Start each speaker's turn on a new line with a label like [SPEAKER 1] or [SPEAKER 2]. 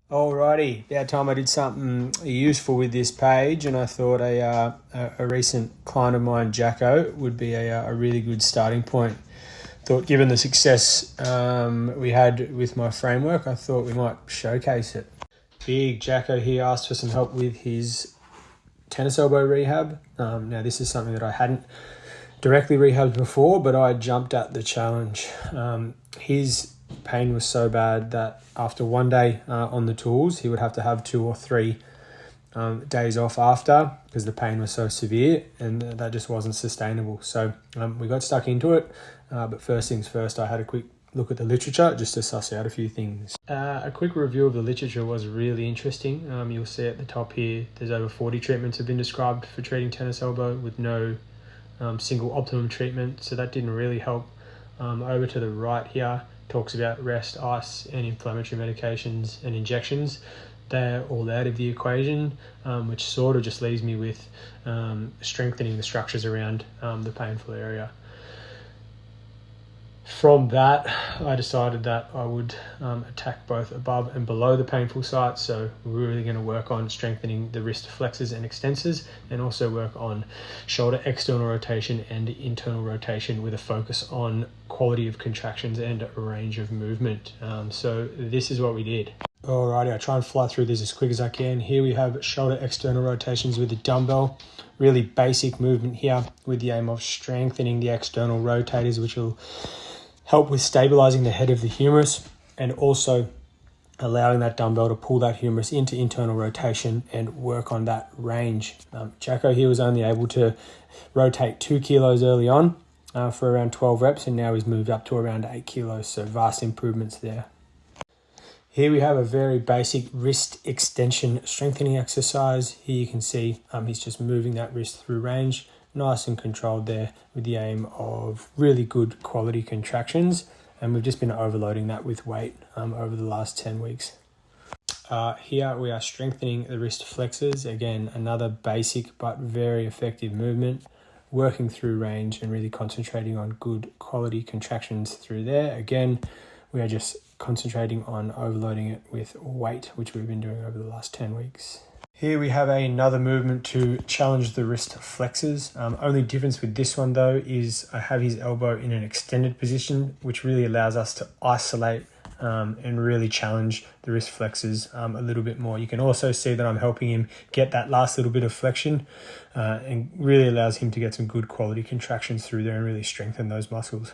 [SPEAKER 1] Alrighty, about time I did something useful with this page, and I thought a recent client of mine, Jacko, would be a really good starting point. Thought given the success we had with my framework, I thought we might showcase it. Big Jacko here asked for some help with his tennis elbow rehab. Now this is something that I hadn't directly rehabbed before, but I jumped at the challenge. His pain was so bad that after one day on the tools, he would have to have 2 or 3 days off after because the pain was so severe, and that just wasn't sustainable. So we got stuck into it. But first things first, I had a quick look at the literature just to suss out a few things. A quick review of the literature was really interesting. You'll see at the top here, there's over 40 treatments have been described for treating tennis elbow with no single optimum treatment. So that didn't really help. Over to the right here, talks about rest, ice, and inflammatory medications and injections. They're all out of the equation, which sort of just leaves me with strengthening the structures around the painful area. From that, I decided that I would attack both above and below the painful sites. So we're really going to work on strengthening the wrist flexors and extensors, and also work on shoulder external rotation and internal rotation with a focus on quality of contractions and range of movement. So this is what we did. Alrighty, I'll try and fly through this as quick as I can. Here we have shoulder external rotations with the dumbbell. Really basic movement here with the aim of strengthening the external rotators, which will help with stabilizing the head of the humerus and also allowing that dumbbell to pull that humerus into internal rotation and work on that range. Jacko here was only able to rotate 2 kilos early on for around 12 reps, and now he's moved up to around 8 kilos, so vast improvements there. Here we have a very basic wrist extension strengthening exercise. Here you can see he's just moving that wrist through range, nice and controlled there with the aim of really good quality contractions. And we've just been overloading that with weight over the last 10 weeks. Here we are strengthening the wrist flexors. Again, another basic but very effective movement, working through range and really concentrating on good quality contractions through there. Again, we are just concentrating on overloading it with weight, which we've been doing over the last 10 weeks. Here we have another movement to challenge the wrist flexors. Only difference with this one though is I have his elbow in an extended position, which really allows us to isolate and really challenge the wrist flexors a little bit more. You can also see that I'm helping him get that last little bit of flexion and really allows him to get some good quality contractions through there and really strengthen those muscles.